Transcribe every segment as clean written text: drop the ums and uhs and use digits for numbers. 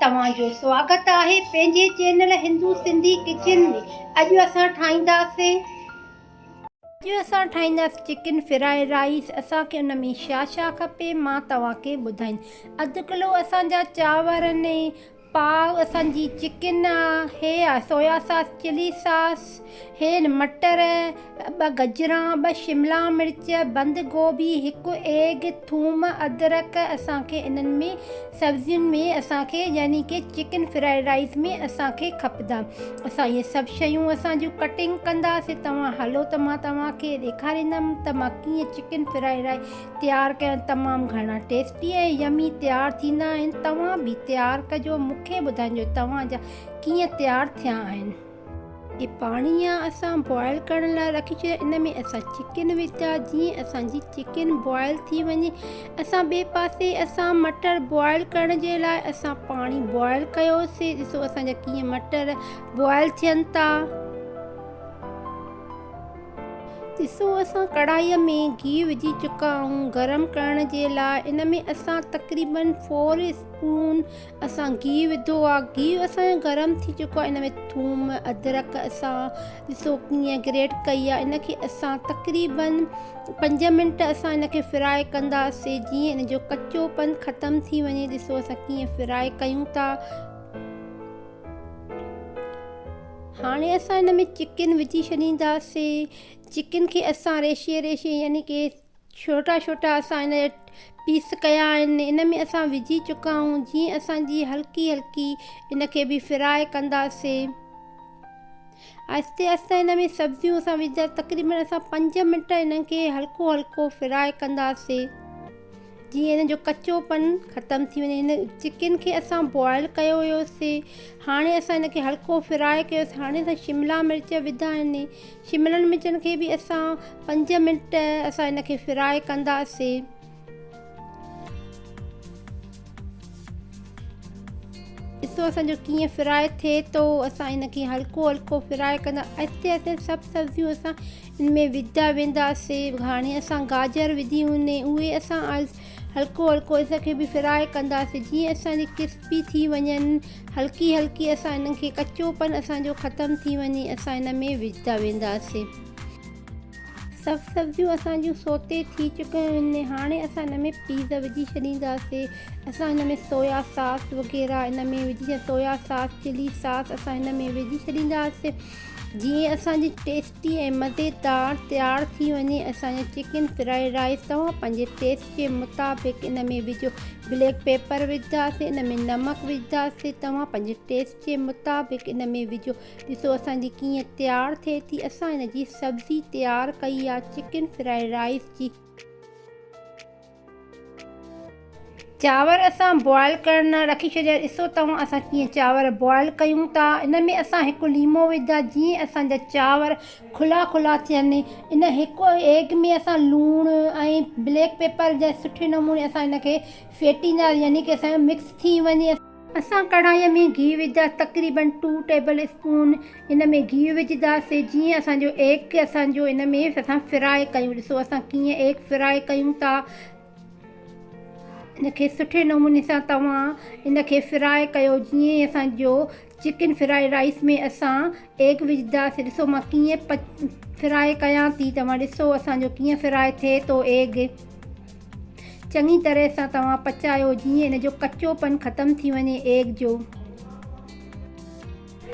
तव्हांजो स्वागत आहे पंहिंजे चैनल हिंदू सिंधी किचन में। अॼु असां ठाहींदासीं चिकन फ्राइड राइस। असांखे उन में छा छा खपे मां तव्हांखे ॿुधाईंदी। 1 किलो असांजा चांवर आहिनि, पाव असांजी चिकन आहे, हे आहे सोया सॉस चिली सॉस, हे मटर, 2 गजरां, 2 शिमला मिर्च, बंद गोभी, 1 एग, थूम, अदरक असांखे इन्हनि में सब्जियुनि में असांखे यानी कि चिकन फ्राइड राइस में असांखे खपंदा। असां इहे सभु शयूं असांजूं कटिंग कंदासीं। तव्हां हलो त मां तव्हांखे ॾेखारींदमि त मां कीअं चिकन फ्राइड राइस तयारु कयां। तमामु घणा टेस्टी ऐं यमी तयारु थींदा आहिनि। तव्हां बि तयारु कजो, मूंखे ॿुधाइजो तव्हांजा कीअं तयारु थिया आहिनि। ये पाणी आहे असां बॉइल करण लाइ रखी छॾियो। इन में असां चिकन विधा। जीअं असांजी चिकन बॉइल थी वञे, असां ॿिए पासे असां मटर बॉइल करण जे लाइ असां पाणी बॉइल कयोसीं। ॾिसो असांजा कीअं मटर बॉइल थियनि था। ॾिसो असां कढ़ाईअ में घी विझी चुका आहियूं गरम करण जे लाइ। इन में असां तक़रीबन 4 स्पून असां घी विधो आहे। घी असांजो गरम थी चुको आहे। इन में थूम, अदरक असां ॾिसो कीअं ग्रेट कई आहे। इनखे असां तक़रीबन 5 मिंट असां इनखे फ्राए कंदासीं, जीअं इन जो कचोपन ख़तमु थी वञे। ॾिसो असां कीअं फ्राए कयूं था। हाणे असां इन में चिकन विझी छॾींदासीं। चिकन खे असां रेशे यानी कि छोटा छोटा असां इन पीस कया आहिनि, इन में असां विझी चुका आहियूं। जीअं असांजी हल्की हल्की इनखे बि फ्राए कंदासीं। आहिस्ते आहिस्ते इन में सब्जियूं असां विझंदा तक़रीबन असां 5 मिंट इनखे हल्को हल्को फ्राए कंदासीं, जीअं इन जो कचोपन ख़तमु थी वञे। इन चिकन खे असां बॉइल कयो हुयोसीं। हाणे असां इनखे हल्को फ्राए कयोसीं। हाणे असां शिमला मिर्च विधा आहिनि। शिमलनि मिर्चनि खे बि असां 5 मिंट असां इनखे फ्राए कंदासीं। ॾिसो असांजो कीअं फ्राए थिए थो। असां इनखे हल्को हल्को फ्राए कंदा। आहिस्ते आहिस्ते सभु सब्जियूं असां इन में विझंदा वेंदासीं। हाणे असां गाजर विधी हुई, उहे असां हल्को हल्को इनखे बि फ्राए कंदासीं, जीअं असांजी क्रिस्पी थी वञनि। हल्की हल्की असां इन्हनि खे कचोपन असांजो ख़तमु थी वञे असां इन में विझंदा वेंदासीं। सभु सब्जियूं असांजूं सोते थी चुकियूं आहिनि। हाणे असां इन में पीज़ विझी छॾींदासीं। असां इन में सोया सॉस वग़ैरह इन में विझी सोया सॉस चिली सॉस असां इन में विझी छॾींदासीं, जीअं असांजी टेस्टी ऐं मज़ेदार तयारु थी वञे असांजो चिकन फ्राइड राइस। तव्हां पंहिंजे टेस्ट जे मुताबिक़ इन में विझो। ब्लैक पेपर विझंदासीं, इन में नमक विझंदासीं। तव्हां पंहिंजे टेस्ट जे मुताबिक़ इन में विझो। ॾिसो असांजी कीअं तयारु थिए थी। असां इन जी सब्ज़ी तयारु कई आहे चिकन फ्राइड राइस जी। चांवर असां बॉइल करण रखी छॾिया। ॾिसो तव्हां असां कीअं चांवर बॉइल कयूं था। इन में असां 1 लीमो विधा, जीअं असांजा चांवर खुला खुला थियनि। इन 1 एग में असां लूणु ऐं ब्लैक पेपर जा सुठे नमूने असां इनखे फेटींदा, यानी कि असांजो मिक्स थी वञे। असां कढ़ाईअ में घी विधा तक़रीबन 2 टेबल स्पून इन में घी विझंदासीं, जीअं असांजो एग असांजो इन में असां फ्राए कयूं। ॾिसो असां कीअं एग फ्राए कयूं था। इनखे सुठे नमूने सां तव्हां इनखे फ्राए कयो, जीअं असांजो चिकन फ्राइड राइस में असां एग विझंदासीं। ॾिसो मां कीअं फ्राए कयां थी। तव्हां ॾिसो असांजो कीअं फ्राए थिए थो एग। चङी तरह सां तव्हां पचायो, जीअं इन जो कचोपन ख़तमु थी वञे एग जो।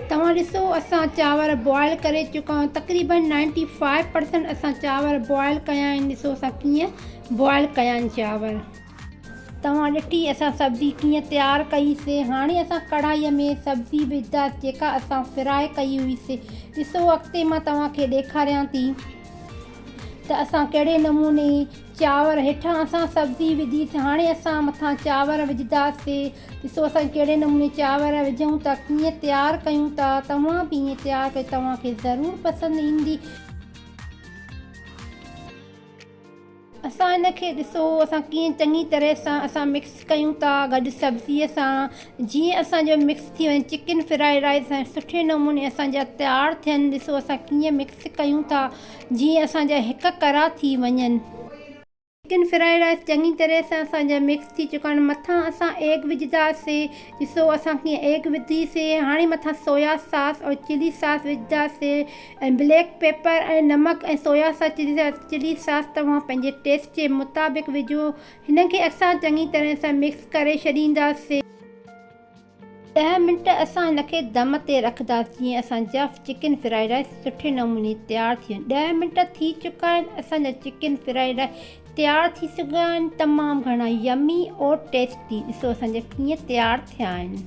तव्हां ॾिसो असां चांवर बॉइल करे चुका आहियूं। तक़रीबन 95% असां चांवर बॉइल कया आहिनि। ॾिसो असां कीअं बॉइल कया आहिनि चांवर। तव्हां ॾिठी असां सब्ज़ी कीअं तयारु कईसीं। हाणे असां कढ़ाईअ में सब्ज़ी विझंदासीं जेका असां फ्राए कई हुईसीं। ॾिसो अॻिते मां तव्हांखे ॾेखारियां थी त असां कहिड़े नमूने चांवर हेठां असां सब्ज़ी विधीसीं। हाणे असां मथां चांवर विझंदासीं। ॾिसो असां कहिड़े नमूने चांवर विझूं था, कीअं तयारु कयूं था। तव्हां बि ईअं तयारु कयो, तव्हांखे ज़रूरु पसंदि ईंदी। असां इनखे ॾिसो असां कीअं चङी तरह सां असां मिक्स कयूं था गॾु सब्ज़ीअ सां, जीअं असांजो मिक्स थी वञे। चिकन फ्राइड राइस सुठे नमूने असांजा तयारु थियनि। ॾिसो असां कीअं मिक्स कयूं था, जीअं असांजा हिक करा थी वञनि। चिकन फ्राइड राइस चङी तरह सां असांजा मिक्स थी चुका आहिनि। मथां असां एग विझंदासीं, ॾिसो असां कीअं एग विधीसीं। हाणे मथां सोया सॉस और चिली सॉस विझंदासीं ऐं ब्लैक पेपर ऐं नमक ऐं सोया सॉस चिली सॉस तव्हां पंहिंजे टेस्ट जे मुताबिक़ विझो। हिन खे असां चङी तरह सां मिक्स करे छॾींदासीं। 10 मिंट असां हिनखे दम ते रखंदासीं जीअं असांजा चिकन फ्राइड राइस सुठे नमूने तयारु थी वञे। 10 मिंट थी चुका आहिनि, असांजा चिकन फ्राइड राइस तयारु थी चुका आहिनि, तमामु घणा यमी और टेस्टी। ॾिसो असांजा कीअं तयारु थिया आहिनि।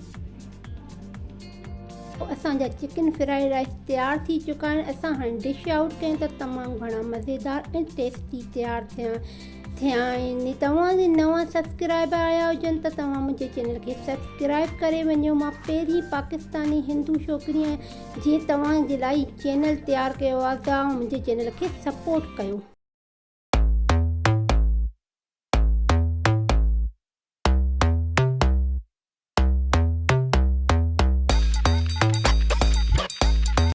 असांजा चिकन फ्राइड राइस तयारु थी चुका आहिनि। असां हाणे डिश आउट कयूं त तमामु घणा मज़ेदार ऐं टेस्टी तयारु थिया आहिनि। तव्हां जे नवां सब्सक्राइबर आया हुजनि त तव्हां मुंहिंजे चैनल खे सब्सक्राइब करे वञो। मां पहिरीं पाकिस्तानी हिंदू छोकिरी आहियां जीअं तव्हां जे लाइ चैनल तयारु कयो आहे, तव्हां मुंहिंजे चैनल खे सपोर्ट कयो।